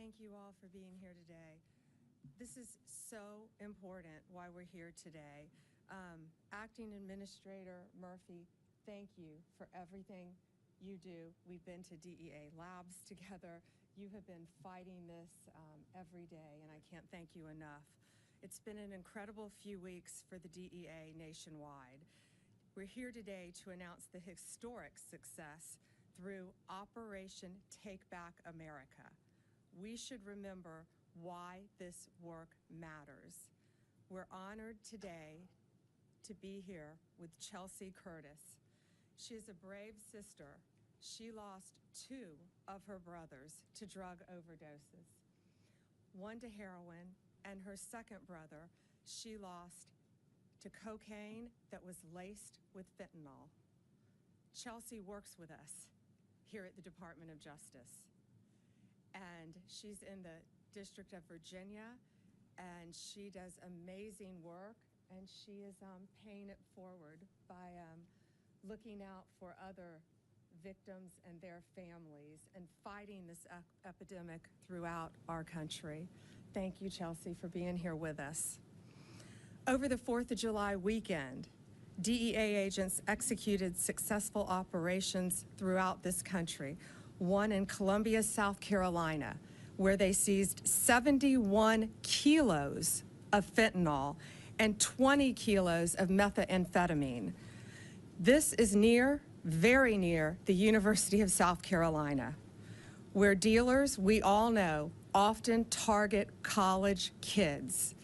thank you all for being here today. This is so important why we're here today. Acting Administrator Murphy, thank you for everything you do. We've been to DEA labs together. You have been fighting this every day, and I can't thank you enough. It's been an incredible few weeks for the DEA nationwide. We're here today to announce the historic success through Operation Take Back America. We should remember why this work matters. We're honored today to be here with Chelsea Curtis. She is a brave sister. She lost 2 of her brothers to drug overdoses, 1 to heroin, and her second brother she lost to cocaine that was laced with fentanyl. Chelsea works with us here at the Department of Justice, and she's in the District of Virginia, and she does amazing work, and she is paying it forward by looking out for other victims and their families and fighting this epidemic throughout our country. Thank you, Chelsea, for being here with us. Over the 4th of July weekend, DEA agents executed successful operations throughout this country, one in Columbia, South Carolina, where they seized 71 kilos of fentanyl and 20 kilos of methamphetamine. This is very near the University of South Carolina, where dealers, we all know, often target college kids.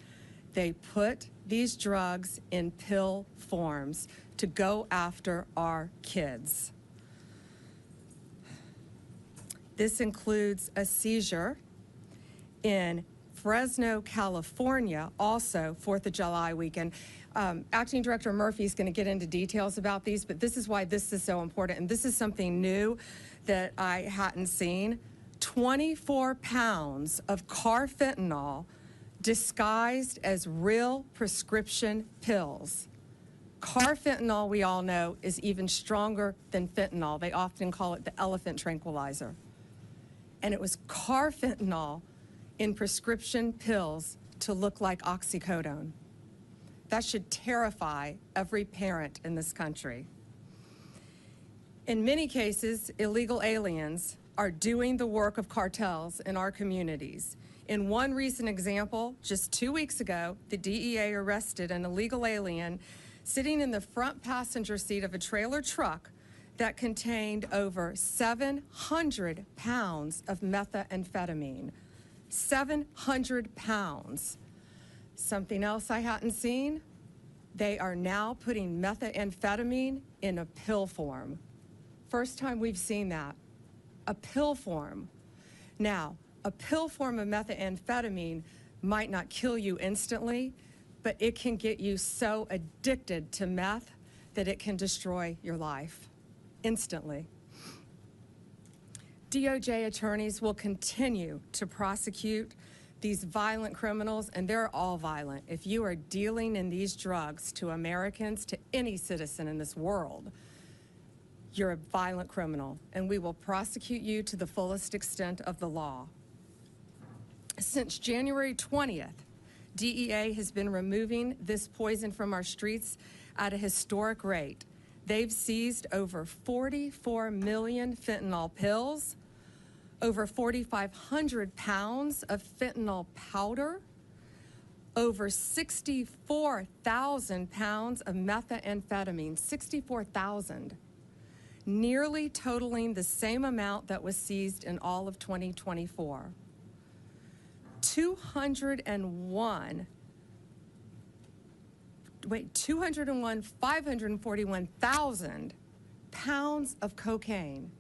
They put these drugs in pill forms to go after our kids. This includes a seizure in Fresno, California, also 4th of July weekend. Acting Director Murphy is going to get into details about these, but this is why this is so important, and this is something new that I hadn't seen. 24 pounds of carfentanil disguised as real prescription pills. Carfentanil, we all know, is even stronger than fentanyl. They often call it the elephant tranquilizer. And it was carfentanil in prescription pills to look like oxycodone. That should terrify every parent in this country. In many cases, illegal aliens are doing the work of cartels in our communities. In one recent example, just 2 weeks ago, the DEA arrested an illegal alien sitting in the front passenger seat of a trailer truck that contained over 700 pounds of methamphetamine. 700 pounds. Something else I hadn't seen, they are now putting methamphetamine in a pill form. First time we've seen that, a pill form. Now, a pill form of methamphetamine might not kill you instantly, but it can get you so addicted to meth that it can destroy your life instantly. DOJ attorneys will continue to prosecute these violent criminals, and they're all violent. If you are dealing in these drugs to Americans, to any citizen in this world, you're a violent criminal, and we will prosecute you to the fullest extent of the law. Since January 20th, DEA has been removing this poison from our streets at a historic rate. They've seized over 44 million fentanyl pills, over 4,500 pounds of fentanyl powder, over 64,000 pounds of methamphetamine, 64,000, nearly totaling the same amount that was seized in all of 2024. 541,000 pounds of cocaine.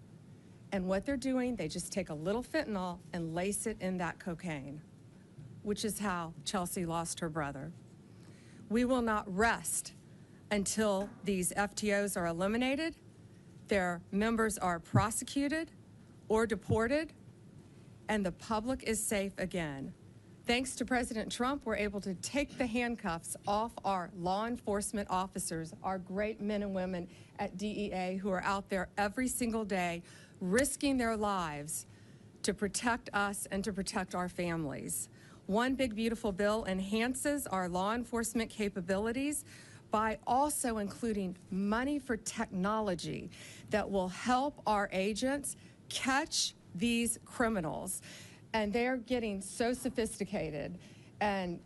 And what they're doing, they just take a little fentanyl and lace it in that cocaine, which is how Chelsea lost her brother. We will not rest until these FTOs are eliminated, their members are prosecuted or deported, and the public is safe again. Thanks to President Trump, we're able to take the handcuffs off our law enforcement officers, our great men and women at DEA who are out there every single day risking their lives to protect us and to protect our families. One big beautiful bill enhances our law enforcement capabilities by also including money for technology that will help our agents catch these criminals. And they're getting so sophisticated. And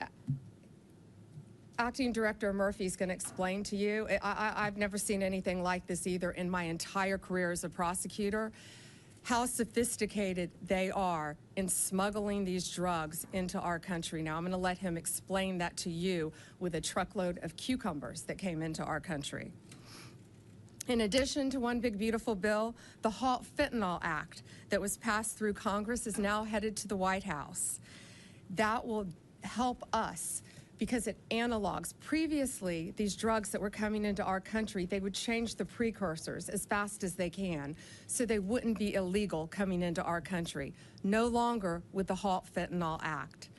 Acting Director Murphy is going to explain to you. I've never seen anything like this either in my entire career as a prosecutor, how sophisticated they are in smuggling these drugs into our country. Now, I'm going to let him explain that to you with a truckload of cucumbers that came into our country. In addition to one big beautiful bill, the Halt Fentanyl Act that was passed through Congress is now headed to the White House. That will help us because it analogs. Previously, these drugs that were coming into our country, they would change the precursors as fast as they can so they wouldn't be illegal coming into our country. No longer with the Halt Fentanyl Act.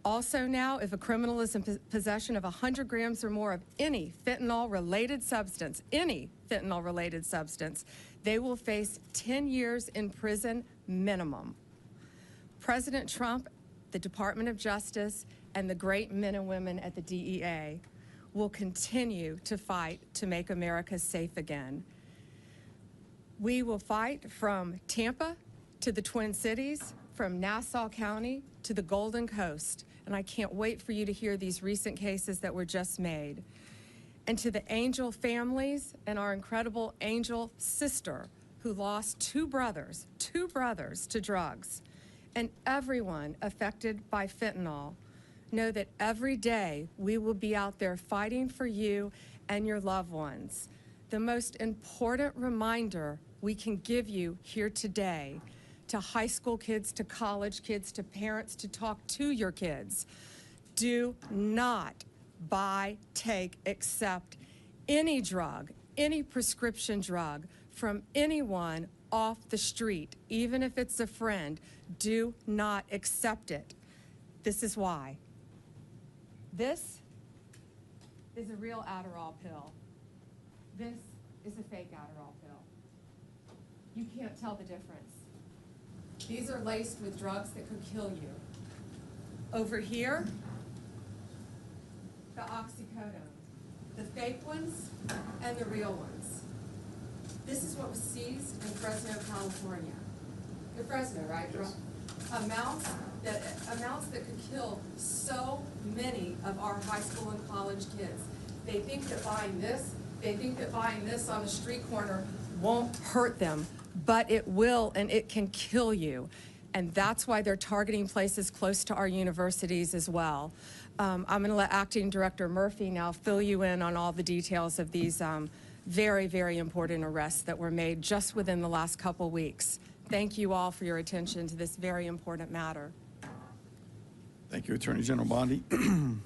Also now, if a criminal is in possession of 100 grams or more of any fentanyl-related substance, they will face 10 years in prison minimum. President Trump, the Department of Justice, and the great men and women at the DEA will continue to fight to make America safe again. We will fight from Tampa to the Twin Cities, from Nassau County to the Golden Coast, and I can't wait for you to hear these recent cases that were just made. And to the Angel families and our incredible Angel sister who lost two brothers to drugs, and everyone affected by fentanyl, know that every day we will be out there fighting for you and your loved ones. The most important reminder we can give you here today, to high school kids, to college kids, to parents, to talk to your kids: do not buy, take, accept any drug, any prescription drug from anyone off the street, even if it's a friend. Do not accept it. This is why. This is a real Adderall pill. This is a fake Adderall pill. You can't tell the difference. These are laced with drugs that could kill you. Over here, the oxycodone, the fake ones and the real ones. This is what was seized in Fresno, California. In Fresno, right? Yes. Amounts that could kill so many of our high school and college kids. They think that buying this on the street corner won't hurt them, but it will, and it can kill you. And that's why they're targeting places close to our universities as well. I'm going to let Acting Director Murphy now fill you in on all the details of these very, very important arrests that were made just within the last couple weeks. Thank you all for your attention to this very important matter. Thank you, Attorney General Bondi. Men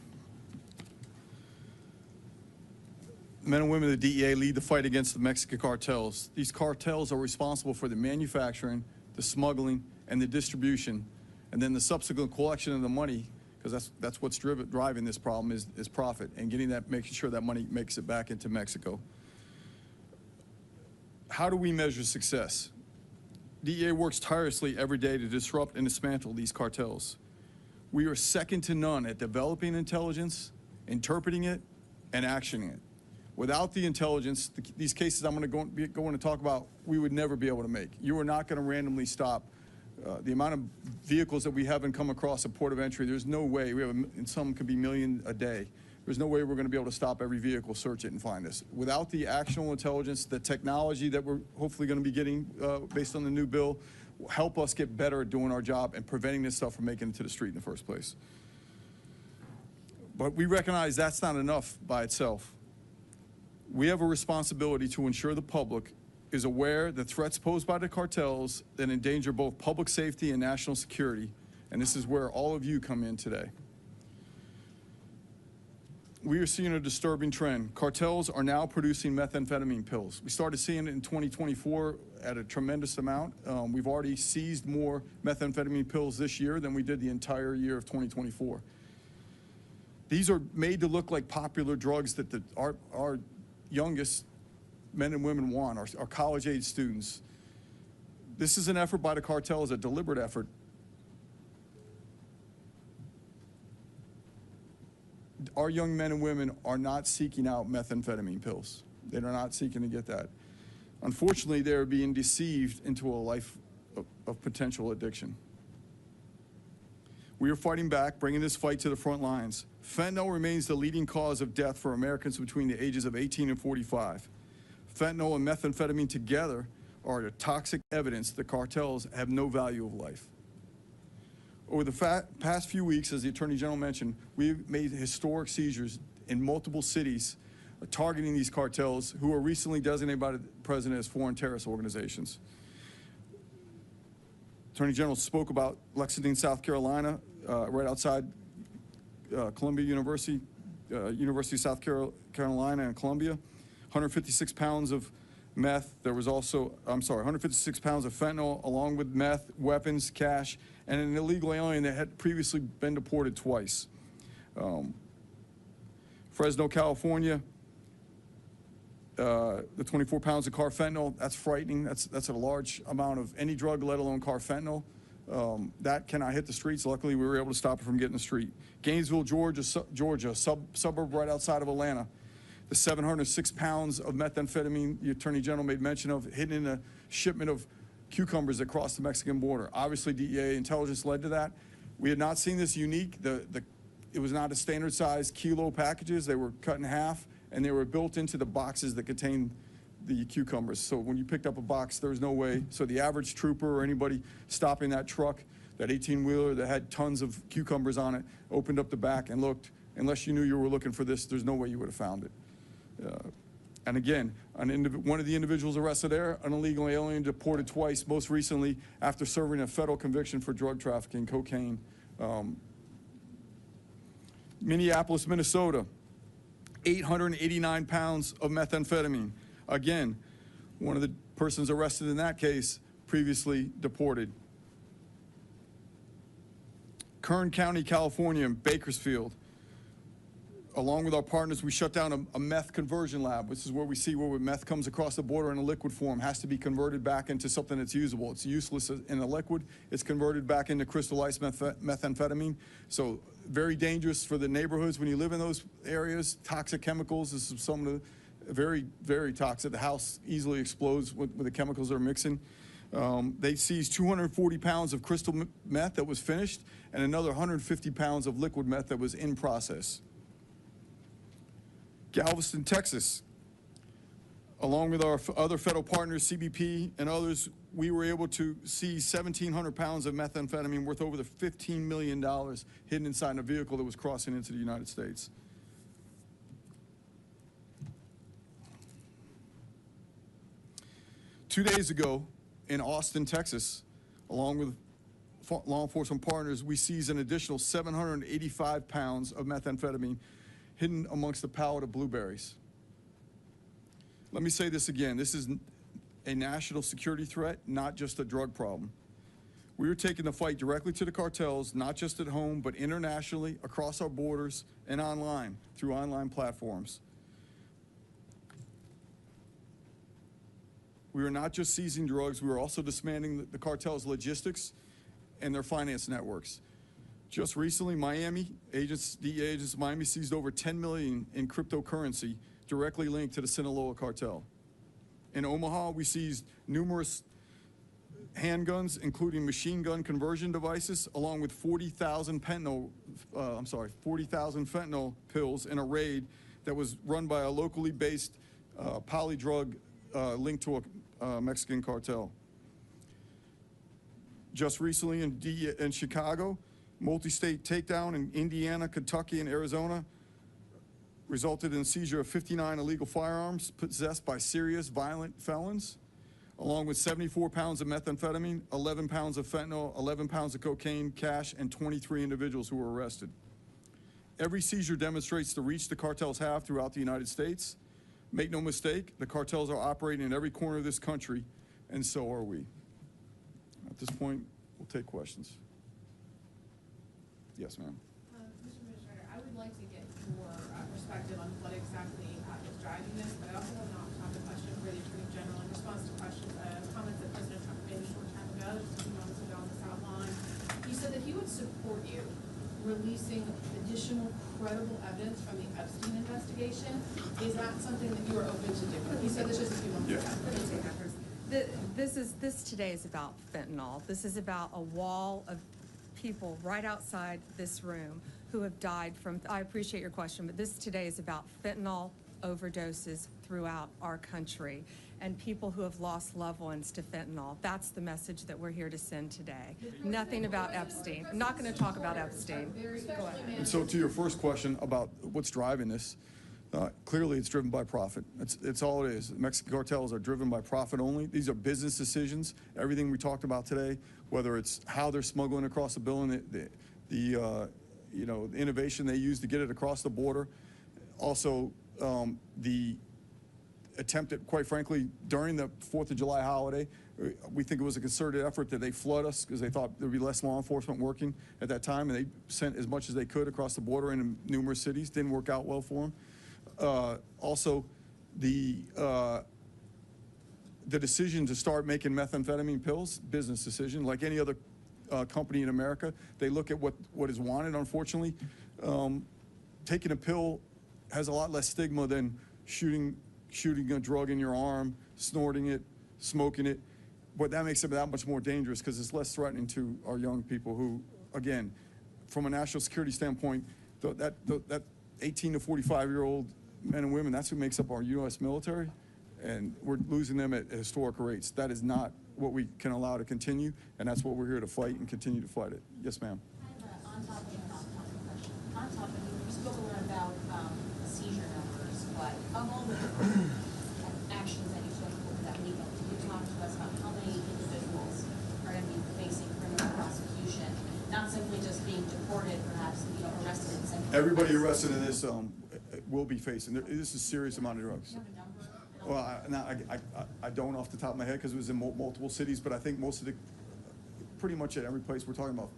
and women of the DEA lead the fight against the Mexican cartels. These cartels are responsible for the manufacturing, the smuggling, and the distribution, and then the subsequent collection of the money, because that's what's driving this problem is profit, and making sure that money makes it back into Mexico. How do we measure success? DEA works tirelessly every day to disrupt and dismantle these cartels. We are second to none at developing intelligence, interpreting it, and actioning it. Without the intelligence, these cases I'm going to talk about, we would never be able to make. You are not going to randomly stop the amount of vehicles that we haven't come across a port of entry. There's no way. We have, and some could be million a day. There's no way we're going to be able to stop every vehicle, search it, and find this. Without the actionable intelligence, the technology that we're hopefully going to be getting based on the new bill will help us get better at doing our job and preventing this stuff from making it to the street in the first place. But we recognize that's not enough by itself. We have a responsibility to ensure the public is aware the threats posed by the cartels that endanger both public safety and national security, and this is where all of you come in today. We are seeing a disturbing trend. Cartels are now producing methamphetamine pills. We started seeing it in 2024 at a tremendous amount. We've already seized more methamphetamine pills this year than we did the entire year of 2024. These are made to look like popular drugs that our youngest men and women want, our college-age students. This is an effort by the cartels, a deliberate effort. Our young men and women are not seeking out methamphetamine pills. They are not seeking to get that. Unfortunately, they're being deceived into a life of potential addiction. We are fighting back, bringing this fight to the front lines. Fentanyl remains the leading cause of death for Americans between the ages of 18 and 45. Fentanyl and methamphetamine together are the toxic evidence that cartels have no value of life. Over the past few weeks, as the Attorney General mentioned, we've made historic seizures in multiple cities targeting these cartels who were recently designated by the President as foreign terrorist organizations. Attorney General spoke about Lexington, South Carolina, right outside Columbia University, University of South Carolina and Columbia, 156 pounds of meth. There was also, 156 pounds of fentanyl, along with meth, weapons, cash, and an illegal alien that had previously been deported twice. Fresno, California, the 24 pounds of carfentanil, that's frightening. That's a large amount of any drug, let alone carfentanil. That cannot hit the streets. Luckily, we were able to stop it from getting the street. Gainesville, Georgia, suburb right outside of Atlanta. The 706 pounds of methamphetamine the Attorney General made mention of hidden in a shipment of cucumbers that crossed the Mexican border. Obviously, DEA intelligence led to that. We had not seen this unique. It was not a standard size kilo packages. They were cut in half, and they were built into the boxes that contained the cucumbers. So when you picked up a box, there was no way. So the average trooper or anybody stopping that truck, that 18-wheeler that had tons of cucumbers on it, opened up the back and looked. Unless you knew you were looking for this, there's no way you would have found it. And again, one of the individuals arrested there, an illegal alien deported twice, most recently after serving a federal conviction for drug trafficking, cocaine. Minneapolis, Minnesota, 889 pounds of methamphetamine. Again, one of the persons arrested in that case previously deported. Kern County, California, in Bakersfield. Along with our partners, we shut down a meth conversion lab. This is where we see where meth comes across the border in a liquid form, has to be converted back into something that's usable. It's useless in a liquid. It's converted back into crystallized methamphetamine. So very dangerous for the neighborhoods when you live in those areas. Toxic chemicals. This is some of the very, very toxic. The house easily explodes with the chemicals they're mixing. They seized 240 pounds of crystal meth that was finished and another 150 pounds of liquid meth that was in process. Galveston, Texas, along with our other federal partners, CBP and others, we were able to seize 1,700 pounds of methamphetamine worth over the $15 million hidden inside a vehicle that was crossing into the United States. Two days ago in Austin, Texas, along with law enforcement partners, we seized an additional 785 pounds of methamphetamine hidden amongst the pallet of blueberries. Let me say this again. This is a national security threat, not just a drug problem. We are taking the fight directly to the cartels, not just at home, but internationally, across our borders, and online, through online platforms. We are not just seizing drugs, we are also dismantling the cartels' logistics and their finance networks. Just recently, DEA agents in Miami seized over $10 million in cryptocurrency directly linked to the Sinaloa cartel. In Omaha, we seized numerous handguns, including machine gun conversion devices, along with 40,000 fentanyl pills in a raid that was run by a locally based polydrug linked to a Mexican cartel. Just recently in Chicago, multi-state takedown in Indiana, Kentucky, and Arizona resulted in the seizure of 59 illegal firearms possessed by serious violent felons, along with 74 pounds of methamphetamine, 11 pounds of fentanyl, 11 pounds of cocaine, cash, and 23 individuals who were arrested. Every seizure demonstrates the reach the cartels have throughout the United States. Make no mistake, the cartels are operating in every corner of this country, and so are we. At this point, we'll take questions. Yes, ma'am. Mr. Administrator, I would like to get your perspective on what exactly is driving this, but I also have an off-topic question for the Attorney General in response to questions, comments that President Trump made a short you, releasing additional credible evidence from the Epstein investigation, is that something that you are open to doing? You said this just a few moments ago. This today is about fentanyl. This is about a wall of people right outside this room who have died from, I appreciate your question, but this today is about fentanyl overdoses throughout our country and people who have lost loved ones to fentanyl. That's the message that we're here to send today. Nothing about Epstein. I'm not going to talk about Epstein. Go ahead. And so to your first question about what's driving this, clearly it's driven by profit. It's all it is. The Mexican cartels are driven by profit only. These are business decisions. Everything we talked about today, whether it's how they're smuggling across the bill and the innovation they use to get it across the border, also the attempt at, quite frankly, during the 4th of July holiday, we think it was a concerted effort that they flood us because they thought there'd be less law enforcement working at that time, and they sent as much as they could across the border into numerous cities. Didn't work out well for them. Also, the decision to start making methamphetamine pills, business decision, like any other company in America. They look at what is wanted, unfortunately. Taking a pill has a lot less stigma than shooting a drug in your arm, snorting it, smoking it. But that makes it that much more dangerous because it's less threatening to our young people who, again, from a national security standpoint, that 18 to 45-year-old men and women, that's who makes up our U.S. military, and we're losing them at historic rates. That is not what we can allow to continue, and that's what we're here to fight and continue to fight it. Yes, ma'am. I have an on-topic and off-topic question. On-topic, you spoke a lot about seizure numbers, but of all the actions that you took over that weekend, can you talk to us about how many individuals are going to be facing criminal prosecution, not simply just being deported, perhaps, arrested and sent? Everybody arrested in this will be facing. This is a serious amount of drugs. Do you have a number? Well, I don't off the top of my head because it was in multiple cities, but I think most of pretty much at every place we're talking about.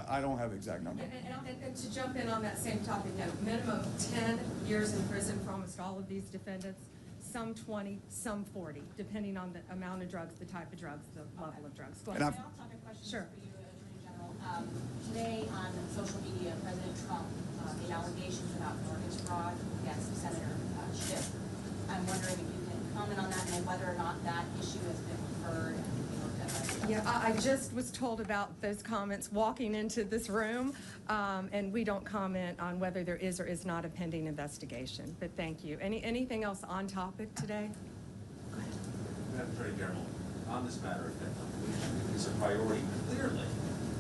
I don't have the exact number. And to jump in on that same topic, minimum 10 years in prison for almost all of these defendants, some 20, some 40, depending on the amount of drugs, the type of drugs, the level of drugs. Go ahead. My off-topic question Sure. is for you, Attorney General. Today on social media, President Trump made allegations about mortgage fraud against Senator Schiff. I'm wondering if you can comment on that and whether or not that issue has been referred and looked at by the Yeah, I just was told about those comments walking into this room, and we don't comment on whether there is or is not a pending investigation, but thank you. Anything else on topic today? Madam Attorney General, on this matter of fentanyl, which is a priority clearly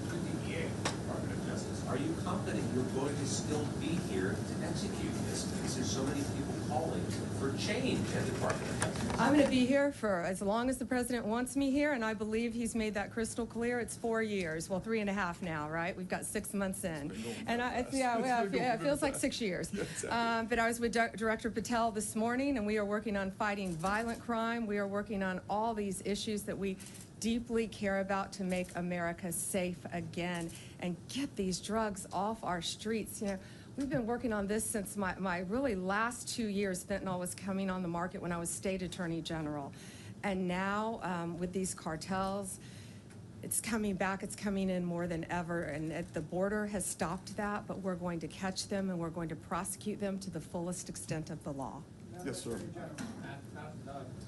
to the DEA, Department of Justice, are you confident you're going to still be here to execute this because there's so many people calling for change at the Department of Justice? I'm going to be here for as long as the president wants me here, and I believe he's made that crystal clear. It's 4 years, well, 3.5 now, right? We've got 6 months in, and it feels like 6 years. But I was with Director Patel this morning, and we are working on fighting violent crime. We are working on all these issues that we deeply care about to make America safe again and get these drugs off our streets. We've been working on this since my really last 2 years. Fentanyl was coming on the market when I was State Attorney General. And now with these cartels, it's coming back, it's coming in more than ever. And the border has stopped that, but we're going to catch them and we're going to prosecute them to the fullest extent of the law. Yes, sir.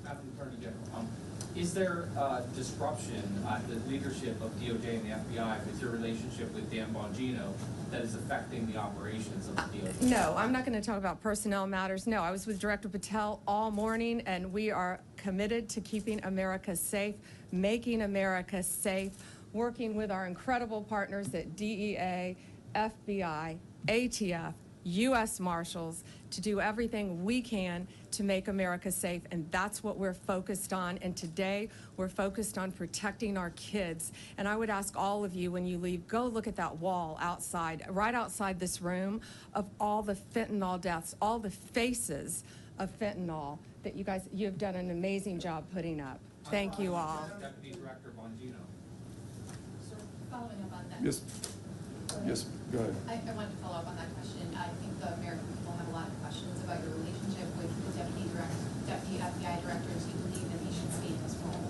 Madam Attorney General, is there disruption at the leadership of DOJ and the FBI with your relationship with Dan Bongino that is affecting the operations of the DOJ? No, I'm not going to talk about personnel matters. No, I was with Director Patel all morning, and we are committed to keeping America safe, making America safe, working with our incredible partners at DEA, FBI, ATF, U.S. Marshals, to do everything we can to make America safe, and that's what we're focused on. And today, we're focused on protecting our kids. And I would ask all of you, when you leave, go look at that wall outside, right outside this room, of all the fentanyl deaths, all the faces of fentanyl that you have done an amazing job putting up. Thank you all. Deputy Director Bongino. So following up on that. Yes. Yes, go ahead. I wanted to follow up on that question. I think the American people have a lot of questions about your relationship with the Deputy FBI Director. Do you believe that he should stay in his role?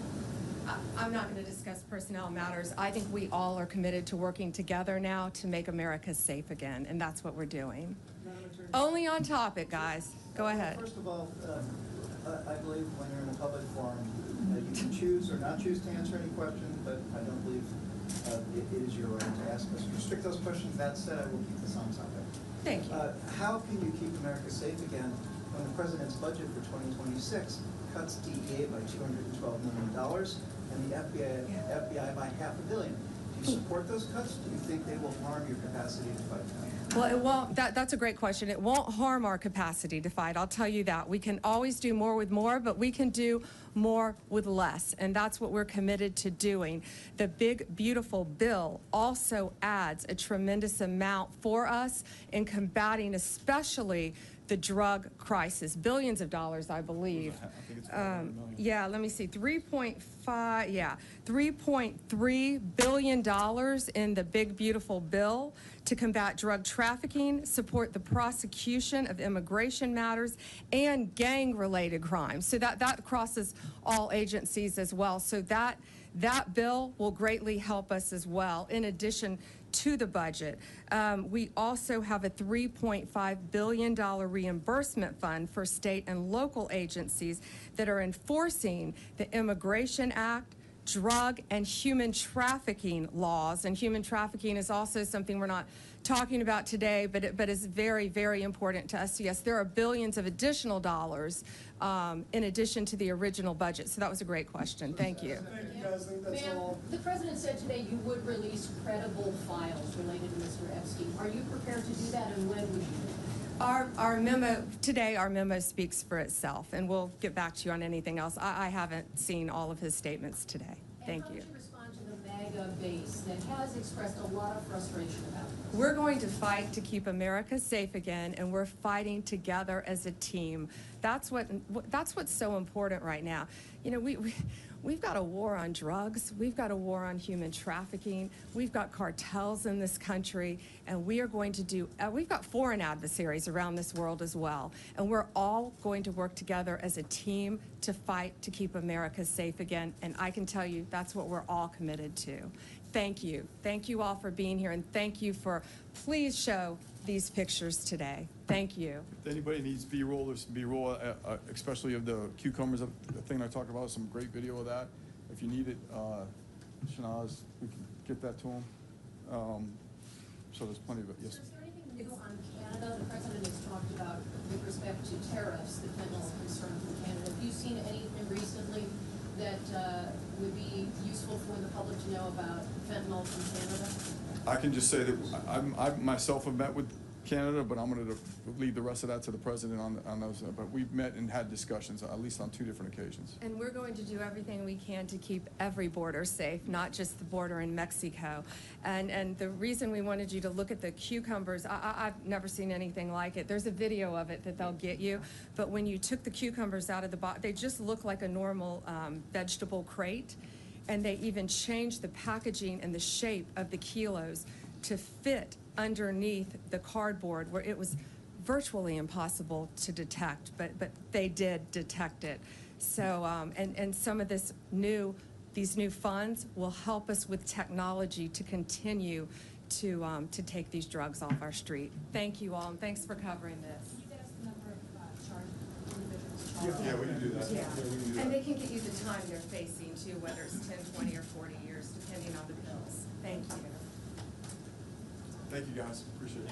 I'm not going to discuss personnel matters. I think we all are committed to working together now to make America safe again, and that's what we're doing. Madam Attorney. Only on topic, guys. Go ahead. First of all, I believe when you're in a public forum, you can choose or not choose to answer any question, but I don't believe it is your right to ask us. Restrict those questions. That said, I will keep this on topic. Thank you. How can you keep America safe again when the president's budget for 2026 cuts DEA by $212 million and the FBI by $500 million? Do you support those cuts? Do you think they will harm your capacity to fight crime? Well, it won't. That's a great question. It won't harm our capacity to fight. I'll tell you that. We can always do more with more, but we can do more with less, and that's what we're committed to doing. The big, beautiful bill also adds a tremendous amount for us in combating especially the drug crisis, billions of dollars, I believe. I think it's 500 million. Yeah, let me see, 3.3 billion dollars in the big, beautiful bill to combat drug trafficking, support the prosecution of immigration matters, and gang-related crimes. So that crosses all agencies as well. So that bill will greatly help us as well, in addition to the budget. We also have a $3.5 billion reimbursement fund for state and local agencies that are enforcing the Immigration Act, drug and human trafficking laws. And human trafficking is also something we're not talking about today, but is very, very important to us. Yes, there are billions of additional dollars in addition to the original budget. So that was a great question. Thank you. Thank you, guys. I think that's Ma'am, all. the president said today you would release credible files related to Mr. Epstein. Are you prepared to do that, and when would you do that? Our memo, today, our memo speaks for itself, and we'll get back to you on anything else. I haven't seen all of his statements today. Thank you. And how would you respond to the MAGA base that has expressed a lot of frustration about this? We're going to fight to keep America safe again, and we're fighting together as a team. That's what's so important right now. You know, we've got a war on drugs. We've got a war on human trafficking. We've got cartels in this country, and we are going to do, we've got foreign adversaries around this world as well. And we're all going to work together as a team to fight to keep America safe again. And I can tell you that's what we're all committed to. Thank you. Thank you all for being here, and thank you for, please show these pictures today. Thank you. If anybody needs B-roll, there's B-roll, especially of the cucumbers, the thing I talked about, some great video of that. If you need it, Shanaz, we can get that to them. So there's plenty of it, yes. So is there anything new on Canada? The president has talked about with respect to tariffs, the fentanyl concern from Canada. Have you seen anything recently that would be useful for the public to know about fentanyl from Canada? I can just say that I myself have met with Canada, but I'm going to leave the rest of that to the president on those. But we've met and had discussions, at least on 2 different occasions. And we're going to do everything we can to keep every border safe, not just the border in Mexico. And the reason we wanted you to look at the cucumbers, I've never seen anything like it. There's a video of it that they'll get you. But when you took the cucumbers out of the box, they just look like a normal vegetable crate. And they even changed the packaging and the shape of the kilos to fit underneath the cardboard, where it was virtually impossible to detect, but they did detect it. So, and some of these new funds will help us with technology to continue to take these drugs off our street. Thank you all, and thanks for covering this. Can you get us the number of individuals charged? Yeah, we can do that. Yeah, we can do and that. they can get you the time they're facing too, whether it's 10, 20, or 40 years, depending on the bills. Thank you. Thank you, guys. Appreciate it.